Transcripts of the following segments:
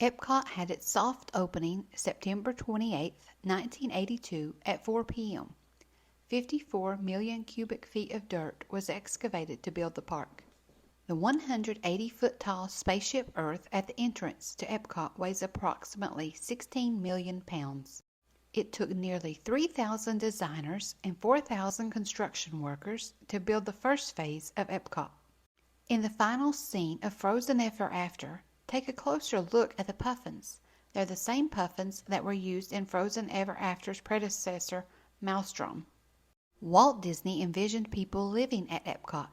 EPCOT had its soft opening September 28, 1982 at 4 p.m. 54 million cubic feet of dirt was excavated to build the park. The 180-foot-tall spaceship Earth at the entrance to EPCOT weighs approximately 16 million pounds. It took nearly 3,000 designers and 4,000 construction workers to build the first phase of EPCOT. In the final scene of Frozen Ever After, take a closer look at the puffins. They're the same puffins that were used in Frozen Ever After's predecessor, Maelstrom. Walt Disney envisioned people living at EPCOT,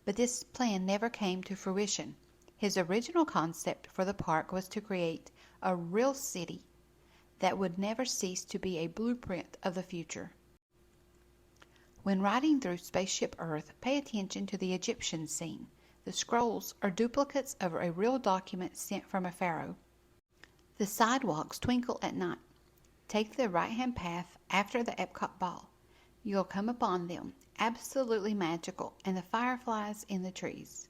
but this plan never came to fruition. His original concept for the park was to create a real city that would never cease to be a blueprint of the future. When riding through Spaceship Earth, pay attention to the Egyptian scene. The scrolls are duplicates of a real document sent from a pharaoh. The sidewalks twinkle at night. Take the right-hand path after the EPCOT ball. You'll come upon them, absolutely magical, and the fireflies in the trees.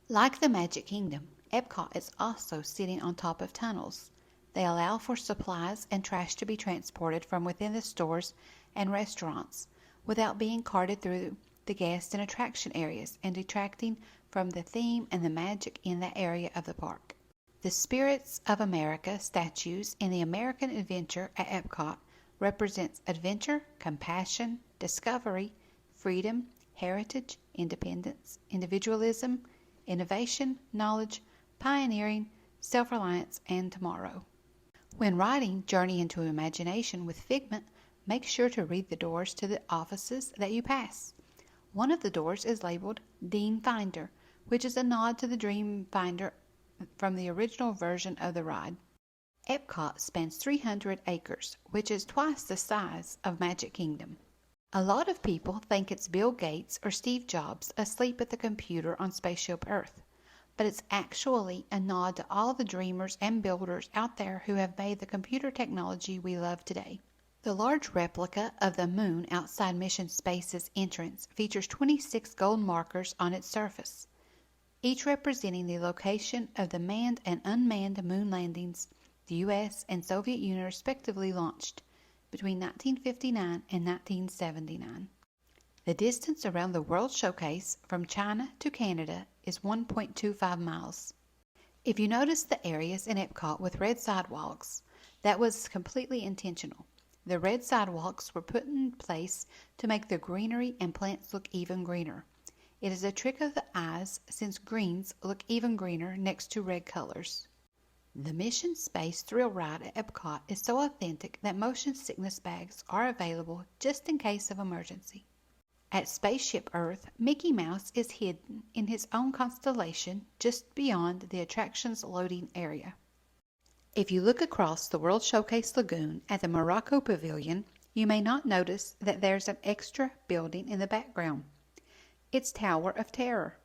Like the Magic Kingdom, EPCOT is also sitting on top of tunnels. They allow for supplies and trash to be transported from within the stores and restaurants without being carted through the guest and attraction areas and detracting from the theme and the magic in that area of the park. The Spirits of America statues in the American Adventure at EPCOT represents adventure, compassion, discovery, freedom, heritage, independence, individualism, innovation, knowledge, pioneering, self-reliance, and tomorrow. When writing Journey into Imagination with Figment, make sure to read the doors to the offices that you pass. One of the doors is labeled Dean Finder, which is a nod to the Dream Finder from the original version of the ride. EPCOT spans 300 acres, which is twice the size of Magic Kingdom. A lot of people think it's Bill Gates or Steve Jobs asleep at the computer on Spaceship Earth, but it's actually a nod to all the dreamers and builders out there who have made the computer technology we love today. The large replica of the moon outside Mission Space's entrance features 26 gold markers on its surface, each representing the location of the manned and unmanned moon landings the U.S. and Soviet Union respectively launched between 1959 and 1979. The distance around the World Showcase from China to Canada is 1.25 miles. If you notice the areas in EPCOT with red sidewalks, that was completely intentional. The red sidewalks were put in place to make the greenery and plants look even greener. It is a trick of the eyes since greens look even greener next to red colors. The Mission Space Thrill Ride at EPCOT is so authentic that motion sickness bags are available just in case of emergency. At Spaceship Earth, Mickey Mouse is hidden in his own constellation just beyond the attraction's loading area. If you look across the World Showcase Lagoon at the Morocco Pavilion, you may not notice that there's an extra building in the background. It's Tower of Terror.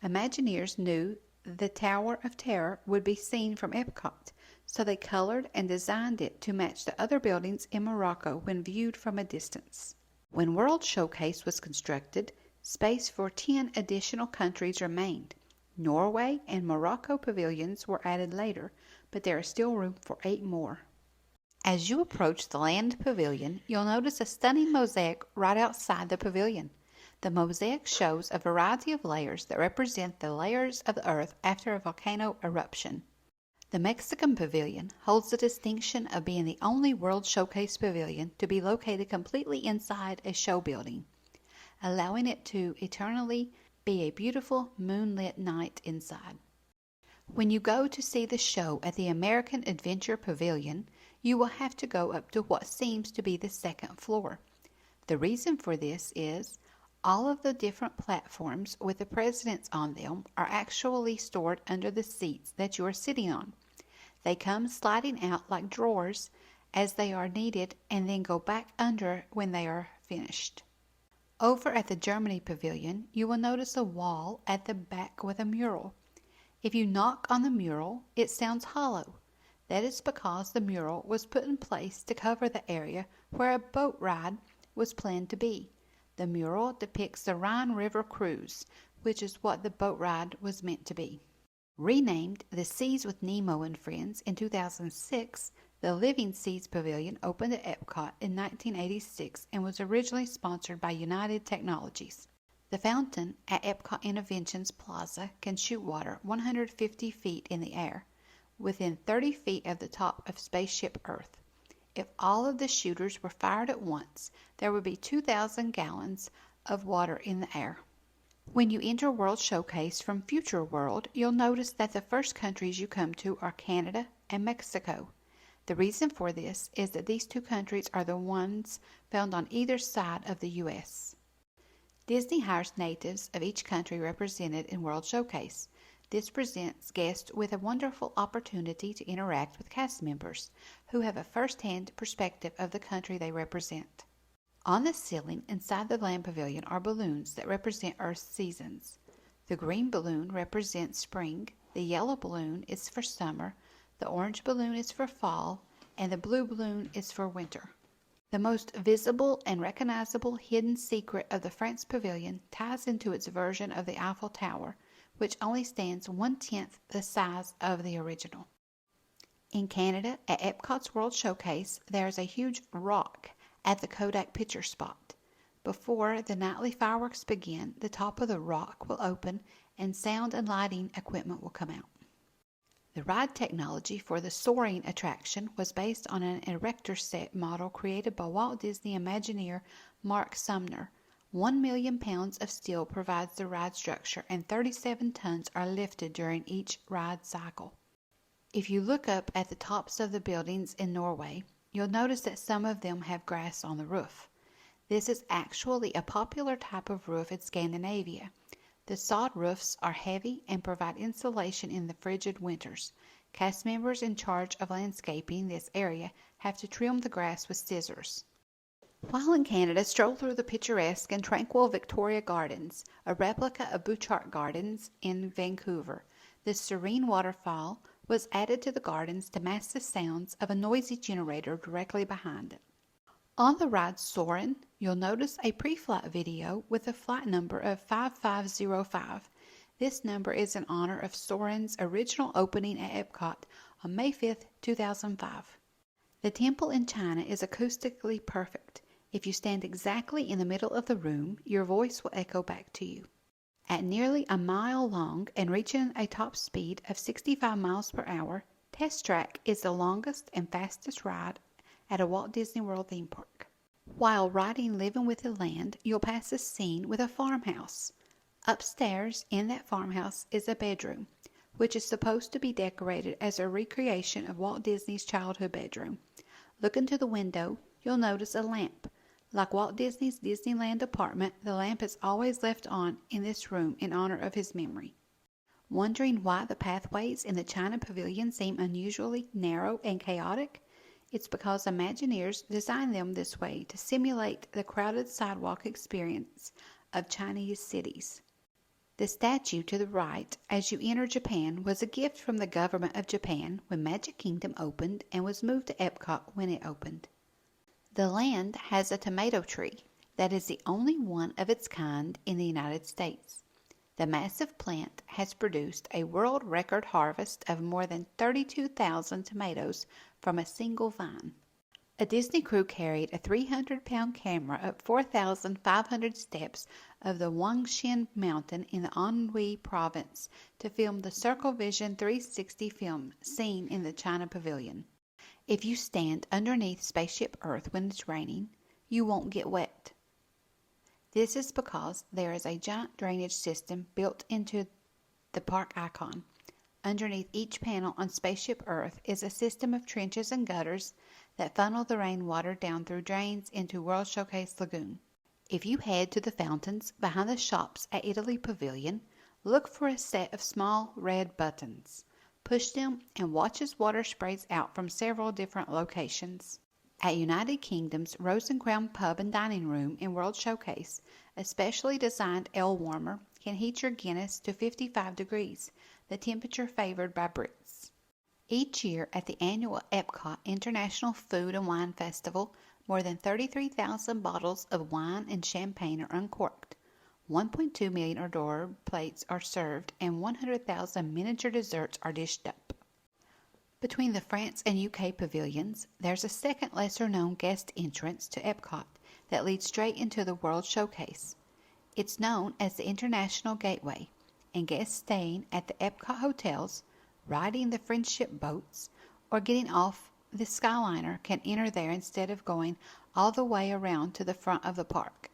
Imagineers knew the Tower of Terror would be seen from EPCOT, so they colored and designed it to match the other buildings in Morocco when viewed from a distance. When World Showcase was constructed, space for 10 additional countries remained. Norway and Morocco pavilions were added later, but there is still room for 8 more. As you approach the Land Pavilion, you'll notice a stunning mosaic right outside the pavilion. The mosaic shows a variety of layers that represent the layers of the Earth after a volcano eruption. The Mexican Pavilion holds the distinction of being the only World Showcase pavilion to be located completely inside a show building, allowing it to eternally be a beautiful moonlit night inside. When you go to see the show at the American Adventure Pavilion, you will have to go up to what seems to be the second floor. The reason for this is all of the different platforms with the presidents on them are actually stored under the seats that you are sitting on. They come sliding out like drawers as they are needed and then go back under when they are finished. Over at the Germany Pavilion, you will notice a wall at the back with a mural. If you knock on the mural, it sounds hollow. That is because the mural was put in place to cover the area where a boat ride was planned to be. The mural depicts the Rhine River cruise, which is what the boat ride was meant to be. Renamed the Seas with Nemo and Friends in 2006, the Living Seas Pavilion opened at EPCOT in 1986 and was originally sponsored by United Technologies. The fountain at EPCOT Innovations Plaza can shoot water 150 feet in the air, within 30 feet of the top of Spaceship Earth. If all of the shooters were fired at once, there would be 2,000 gallons of water in the air. When you enter World Showcase from Future World, you'll notice that the first countries you come to are Canada and Mexico. The reason for this is that these two countries are the ones found on either side of the U.S. Disney hires natives of each country represented in World Showcase. This presents guests with a wonderful opportunity to interact with cast members who have a first-hand perspective of the country they represent. On the ceiling inside the Land Pavilion are balloons that represent Earth's seasons. The green balloon represents spring, the yellow balloon is for summer, the orange balloon is for fall, and the blue balloon is for winter. The most visible and recognizable hidden secret of the France Pavilion ties into its version of the Eiffel Tower, which only stands 1/10 the size of the original. In Canada, at Epcot's World Showcase, there is a huge rock at the Kodak picture spot. Before the nightly fireworks begin, the top of the rock will open and sound and lighting equipment will come out. The ride technology for the Soarin attraction was based on an erector set model created by Walt Disney Imagineer Mark Sumner. 1 million pounds of steel provides the ride structure, and 37 tons are lifted during each ride cycle. If you look up at the tops of the buildings in Norway, you'll notice that some of them have grass on the roof. This is actually a popular type of roof in Scandinavia. The sod roofs are heavy and provide insulation in the frigid winters. Cast members in charge of landscaping this area have to trim the grass with scissors. While in Canada, stroll through the picturesque and tranquil Victoria Gardens, a replica of Bouchard Gardens in Vancouver. This serene waterfall was added to the gardens to mask the sounds of a noisy generator directly behind it. On the ride Soarin, you'll notice a pre-flight video with a flight number of 5505. This number is in honor of Soarin's original opening at Epcot on May 5, 2005. The temple in China is acoustically perfect. If you stand exactly in the middle of the room, your voice will echo back to you. At nearly a mile long and reaching a top speed of 65 miles per hour, Test Track is the longest and fastest ride at a Walt Disney World theme park. While riding Living with the Land, you'll pass a scene with a farmhouse. Upstairs in that farmhouse is a bedroom, which is supposed to be decorated as a recreation of Walt Disney's childhood bedroom. Look into the window, you'll notice a lamp. Like Walt Disney's Disneyland apartment, the lamp is always left on in this room in honor of his memory. Wondering why the pathways in the China Pavilion seem unusually narrow and chaotic? It's because Imagineers designed them this way to simulate the crowded sidewalk experience of Chinese cities. The statue to the right as you enter Japan was a gift from the government of Japan when Magic Kingdom opened and was moved to Epcot when it opened. The land has a tomato tree that is the only one of its kind in the United States. The massive plant has produced a world record harvest of more than 32,000 tomatoes from a single vine. A Disney crew carried a 300-pound camera up 4,500 steps of the Huangshan Mountain in the Anhui province to film the Circle Vision 360 film seen in the China Pavilion. If you stand underneath Spaceship Earth when it's raining, you won't get wet. This is because there is a giant drainage system built into the park icon. Underneath each panel on Spaceship Earth is a system of trenches and gutters that funnel the rainwater down through drains into World Showcase Lagoon. If you head to the fountains behind the shops at Italy Pavilion, look for a set of small red buttons. Push them and watch as water sprays out from several different locations. At United Kingdom's Rose and Crown Pub and Dining Room in World Showcase, a specially designed ale warmer can heat your Guinness to 55 degrees, the temperature favored by Brits. Each year at the annual EPCOT International Food and Wine Festival, more than 33,000 bottles of wine and champagne are uncorked. 1.2 million hors d'oeuvre plates are served, and 100,000 miniature desserts are dished up. Between the France and UK pavilions, there's a second lesser-known guest entrance to EPCOT that leads straight into the World Showcase. It's known as the International Gateway, and guests staying at the EPCOT hotels, riding the friendship boats, or getting off the Skyliner can enter there instead of going all the way around to the front of the park.